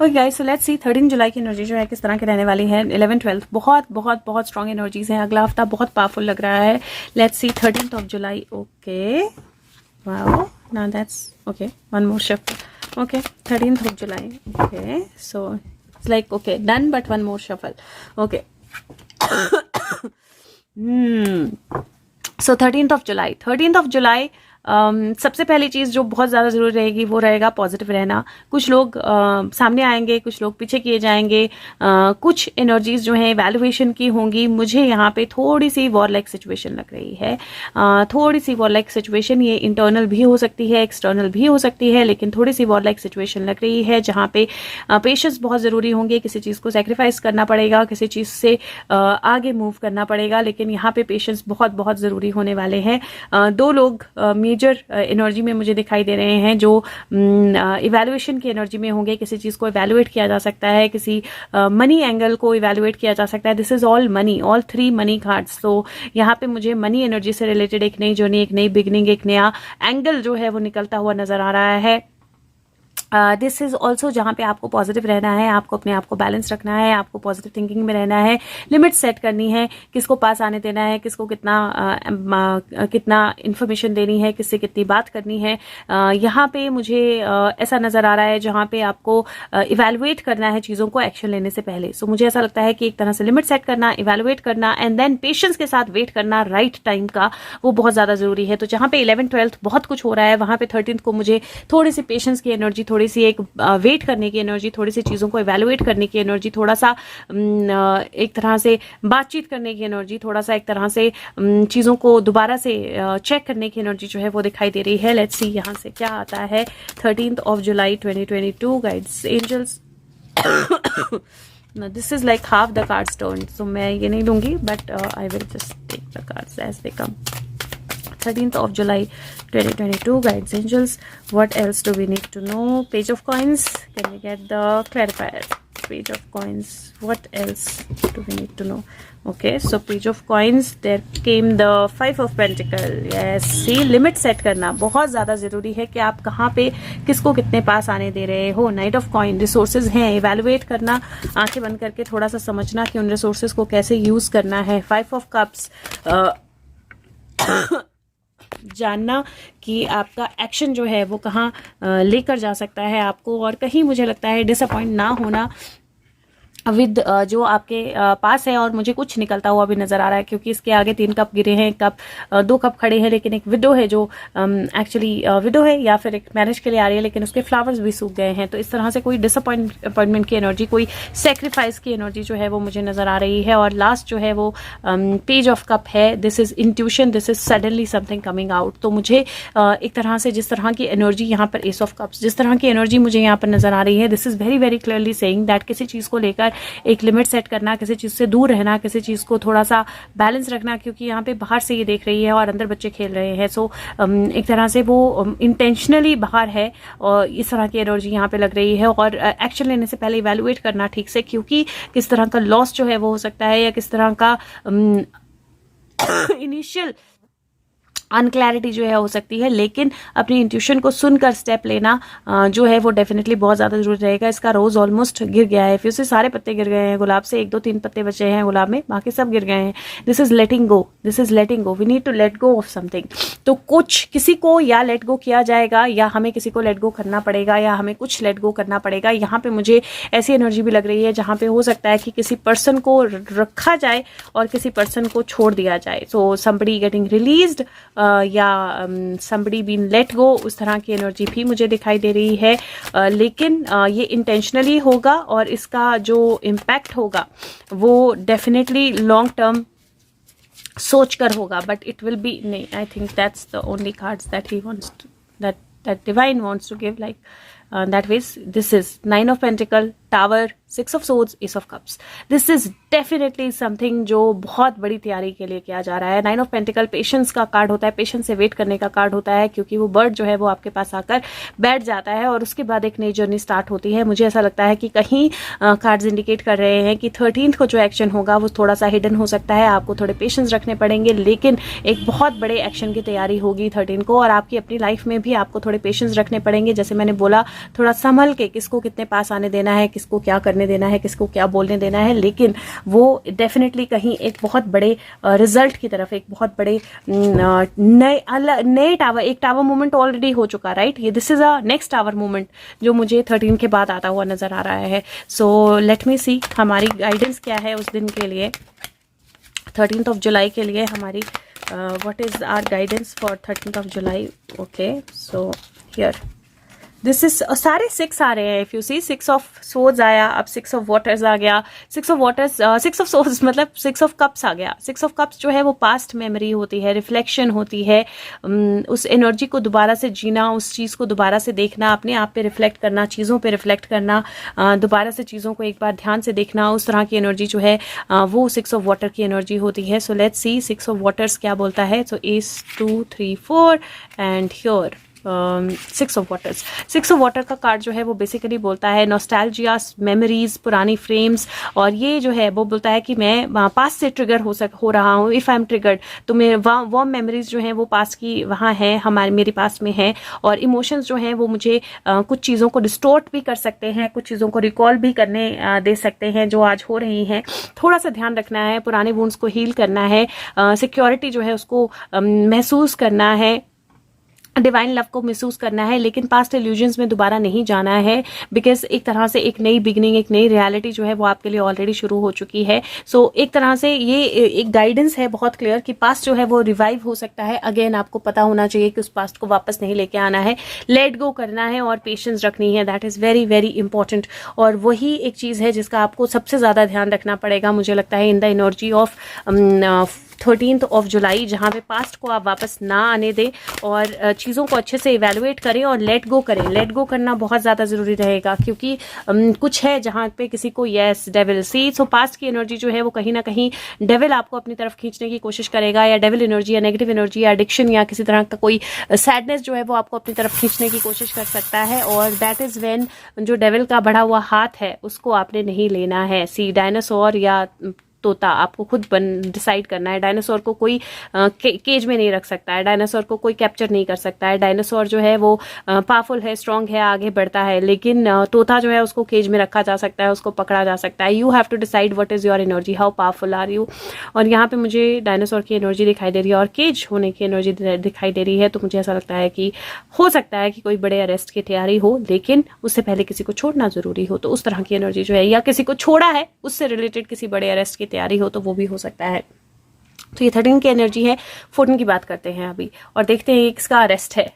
Okay guys, so let's सी 13 जुलाई की energy जो है किस तरह की रहने वाली है। 11 12 बहुत बहुत बहुत स्ट्रॉन्ग एनर्जीज हैं। अगला हफ्ता बहुत पावरफुल लग रहा है। Let's see 13th of July. Okay, wow, now that's okay, one more shuffle. Okay, 13th of July. Okay, so it's like okay done, but one more shuffle. Okay, so 13th of जुलाई सबसे पहली चीज़ जो बहुत ज़्यादा ज़रूरी रहेगी वो रहेगा positive रहना। कुछ लोग सामने आएंगे, कुछ लोग पीछे किए जाएंगे, कुछ एनर्जीज जो हैं वैल्यूएशन की होंगी। मुझे यहाँ पे थोड़ी सी वॉर लाइक सिचुएशन लग रही है, थोड़ी सी वॉर लाइक सिचुएशन। ये इंटरनल भी हो सकती है, एक्सटर्नल भी हो सकती है, लेकिन थोड़ी सी वॉर लाइक सिचुएशन लग रही है जहाँ पे पेशेंस बहुत ज़रूरी होंगे। किसी चीज़ को सेक्रीफाइस करना पड़ेगा, किसी चीज़ से आगे मूव करना पड़ेगा, लेकिन यहाँ पे पेशेंस बहुत बहुत ज़रूरी होने वाले हैं। दो लोग मेजर एनर्जी में मुझे दिखाई दे रहे हैं जो इवैल्यूएशन की एनर्जी में होंगे। किसी चीज़ को इवैल्यूएट किया जा सकता है, किसी मनी एंगल को इवैल्यूएट किया जा सकता है। This is all money, all 3 money cards. तो यहाँ पे मुझे मनी एनर्जी से रिलेटेड एक नई जर्नी, एक नई बिगनिंग, एक नया एंगल जो है वो निकलता हुआ नजर आ रहा है। दिस इज ऑल्सो जहाँ पे आपको पॉजिटिव रहना है, आपको अपने आप को बैलेंस रखना है, आपको पॉजिटिव थिंकिंग में रहना है, लिमिट सेट करनी है, किसको पास आने देना है, किसको कितना इन्फॉर्मेशन देनी है, किससे कितनी बात करनी है। यहाँ पे मुझे ऐसा नजर आ रहा है जहाँ पे आपको इवेलुएट करना है चीज़ों को एक्शन लेने से पहले। सो मुझे ऐसा लगता है कि एक तरह से लिमिट सेट करना, इवेलुएट करना एंड देन पेशेंस के साथ वेट करना राइट टाइम का, वो बहुत ज़्यादा ज़रूरी है। तो जहाँ पे 11 12 बहुत कुछ हो रहा है, वहाँ पे 13th को मुझे थोड़ी सी पेशेंस की एनर्जी, थोड़ी सी एक वेट करने की एनर्जी, थोड़ी सी चीज़ों को इवेलुएट करने की एनर्जी, थोड़ा सा एक तरह से बातचीत करने की एनर्जी, थोड़ा सा एक तरह से चीज़ों को दोबारा से चेक करने की एनर्जी जो है वो दिखाई दे रही है। लेट्स सी यहाँ से क्या आता है। 13th of July 2022 guides, angels. This is like half the cards turn, so मैं ये नहीं लूंगी, but I will just take the cards as they come. 13th of July 2022 guides, angels, what else do we need to know? Page of coins, can we get the clarifier? Page of coins, what else do we need to know? Okay, so page of coins, there came the 5 of pentacle. Yes, see, limit set करना बहुत ज़्यादा ज़रूरी है कि आप कहाँ पे किसको कितने पास आने दे रहे हो। नाइट ऑफ कॉइन, रिसोर्सेज हैं, इवेलुएट करना, आंखें बंद करके थोड़ा सा समझना कि उन रिसोर्सेज को कैसे यूज़ करना है। 5 ऑफ कप्स, जानना कि आपका एक्शन जो है वो कहाँ लेकर जा सकता है आपको, और कहीं मुझे लगता है डिसअपॉइंट ना होना विद जो आपके पास है। और मुझे कुछ निकलता हुआ भी नजर आ रहा है क्योंकि इसके आगे 3 कप गिरे हैं, दो कप खड़े हैं, लेकिन एक विडो है जो एक्चुअली विडो है या फिर एक मैरिज के लिए आ रही है, लेकिन उसके फ्लावर्स भी सूख गए हैं। तो इस तरह से कोई डिसअपॉइंटमेंट की एनर्जी, कोई सेक्रीफाइस की एनर्जी जो है वो मुझे नजर आ रही है। और लास्ट जो है वो पेज ऑफ कप है। This is intuition, this is suddenly something coming out. तो मुझे एक तरह से जिस तरह की एनर्जी यहाँ पर एस ऑफ कप्स, जिस तरह की एनर्जी मुझे यहाँ पर नजर आ रही है, this is very very clearly saying that किसी चीज को लेकर एक लिमिट सेट करना, किसी चीज से दूर रहना, किसी चीज को थोड़ा सा बैलेंस रखना, क्योंकि यहाँ पे बाहर से ये देख रही है और अंदर बच्चे खेल रहे हैं। सो एक तरह से वो इंटेंशनली बाहर है और इस तरह की एनर्जी यहाँ पे लग रही है। और एक्शन लेने से पहले इवेलुएट करना ठीक से, क्योंकि किस तरह का लॉस जो है वो हो सकता है या किस तरह का इनिशियल अनक्लैरिटी जो है हो सकती है, लेकिन अपनी इंट्यूशन को सुनकर स्टेप लेना जो है वो डेफिनेटली बहुत ज़्यादा जरूरी रहेगा। इसका रोज ऑलमोस्ट गिर गया है, फिर से सारे पत्ते गिर गए हैं गुलाब से, 1 2 3 पत्ते बचे हैं गुलाब में, बाकी सब गिर गए हैं। This is letting go, this is letting go, we need to let go of something. तो कुछ किसी को या लेट गो किया जाएगा या हमें किसी को लेट गो करना पड़ेगा या हमें कुछ लेट गो करना पड़ेगा। यहाँ पे मुझे ऐसी एनर्जी भी लग रही है जहाँ पे हो सकता है कि किसी पर्सन को रखा जाए और किसी पर्सन को छोड़ दिया जाए। सो समबडी गेटिंग रिलीज्ड या somebody been let go, उस तरह की एनर्जी भी मुझे दिखाई दे रही है। लेकिन ये इंटेंशनली होगा और इसका जो इम्पैक्ट होगा वो डेफिनेटली लॉन्ग टर्म सोच कर होगा, बट इट विल बी, नहीं, I think that's the only cards that he wants, that divine wants to give, like that ways. This is 9 of Pentacle, tower, 6 of swords, S of cups. This is definitely something जो बहुत बड़ी तैयारी के लिए किया जा रहा है। 9 ऑफ पेंटिकल पेशेंस का कार्ड होता है, पेशेंस से वेट करने का कार्ड होता है, क्योंकि वो बर्ड जो है वो आपके पास आकर बैठ जाता है और उसके बाद एक नई जर्नी स्टार्ट होती है। मुझे ऐसा लगता है कि कहीं कार्ड्स इंडिकेट कर रहे हैं कि 13th को जो एक्शन होगा वो थोड़ा सा हिडन हो सकता है, आपको थोड़े पेशेंस रखने पड़ेंगे, लेकिन एक बहुत बड़े एक्शन की तैयारी होगी 13 को। और आपकी अपनी लाइफ में भी आपको थोड़े पेशेंस रखने पड़ेंगे। जैसे मैंने बोला, थोड़ा संभल के किसको कितने पास आने देना है, किसको क्या करने देना है, किसको क्या बोलने देना है, लेकिन वो डेफिनेटली कहीं एक बहुत बड़े रिजल्ट की तरफ, एक बहुत बड़े नए टावर, एक टावर मूवमेंट ऑलरेडी हो चुका, राइट। ये this is a next tower movement जो मुझे 13 के बाद आता हुआ नजर आ रहा है। सो लेट मी सी हमारी गाइडेंस क्या है उस दिन के लिए, 13th ऑफ जुलाई के लिए हमारी what is our guidance for 13th of July. Okay, so here this is सारे 6 आ रहे हैं। If you see 6 of swords आया, अब 6 ऑफ वाटर्स आ गया, 6 ऑफ वाटर्स, 6 ऑफ सोर्ड्स मतलब 6 ऑफ कप्स आ गया। 6 ऑफ कप्स जो है वो पास्ट मेमोरी होती है, रिफ्लेक्शन होती है, उस एनर्जी को दोबारा से जीना, उस चीज़ को दोबारा से देखना, अपने आप पे रिफ्लेक्ट करना, चीज़ों पे रिफ्लेक्ट करना, दोबारा से चीज़ों को एक बार ध्यान से देखना, उस तरह की एनर्जी जो है वो 6 ऑफ वाटर की एनर्जी होती है। So let's see 6 of waters क्या बोलता है। So ace 2 3 4 and here 6 of waters. 6 of water का कार्ड जो है वो बेसिकली बोलता है नॉस्टैल्जिया, मेमोरीज, पुरानी फ्रेम्स, और ये जो है वो बोलता है कि मैं पास्ट से ट्रिगर हो रहा हूँ। इफ आई एम ट्रिगर्ड, तो मेरे वो मेमोरीज जो हैं वो पास्ट की वहाँ हैं, मेरे पास में है, और इमोशंस जो हैं वो मुझे कुछ चीज़ों को डिस्टोर्ट भी कर सकते हैं, कुछ चीज़ों को रिकॉल भी करने दे सकते हैं जो आज हो रही हैं। थोड़ा सा ध्यान रखना है, पुराने वुंड्स को हील करना है, सिक्योरिटी जो है उसको महसूस करना है, डिवाइन लव को महसूस करना है, लेकिन पास्ट इल्यूजन्स में दोबारा नहीं जाना है, बिकॉज एक तरह से एक नई बिगनिंग, एक नई रियलिटी जो है वो आपके लिए ऑलरेडी शुरू हो चुकी है। सो एक तरह से ये एक गाइडेंस है बहुत क्लियर कि पास्ट जो है वो रिवाइव हो सकता है। अगेन आपको पता होना चाहिए कि उस पास्ट को वापस नहीं लेके आना है, लेट गो करना है और पेशेंस रखनी है। That is very very important, और वही एक चीज़ है जिसका आपको सबसे ज़्यादा ध्यान रखना पड़ेगा मुझे लगता है in the energy of 13th of जुलाई, जहाँ पे पास्ट को आप वापस ना आने दें और चीज़ों को अच्छे से इवेलुएट करें और लेट गो करें। लेट गो करना बहुत ज़्यादा ज़रूरी रहेगा, क्योंकि कुछ है जहाँ पे किसी को यस डेविल सी, सो पास्ट की एनर्जी जो है वो कहीं ना कहीं डेविल आपको अपनी तरफ खींचने की कोशिश करेगा, या डेविल एनर्जी या नेगेटिव एनर्जी या एडिक्शन या किसी तरह का कोई सैडनेस जो है वो आपको अपनी तरफ खींचने की कोशिश कर सकता है। और दैट इज़ व्हेन जो डेविल का बढ़ा हुआ हाथ है उसको आपने नहीं लेना है। सी डायनासोर या तोता आपको खुद डिसाइड करना है। डायनासोर को कोई केज में नहीं रख सकता है, डायनासोर को कोई कैप्चर नहीं कर सकता है। डायनासोर जो है वो पावरफुल है, स्ट्रांग है, आगे बढ़ता है, लेकिन तोता जो है उसको केज में रखा जा सकता है, उसको पकड़ा जा सकता है। You have to decide what is your energy, how powerful are you. और यहाँ पे मुझे डायनासोर की एनर्जी दिखाई दे रही है और केज होने की एनर्जी दिखाई दे रही है, तो मुझे ऐसा लगता है कि हो सकता है कि कोई बड़े अरेस्ट की तैयारी हो, लेकिन उससे पहले किसी को छोड़ना जरूरी हो, तो उस तरह की एनर्जी जो है, या किसी को छोड़ा है उससे रिलेटेड किसी बड़े अरेस्ट की तैयारी हो तो वो भी हो सकता है। तो ये 13 की एनर्जी है। 14 की बात करते हैं अभी और देखते हैं किसका अरेस्ट है।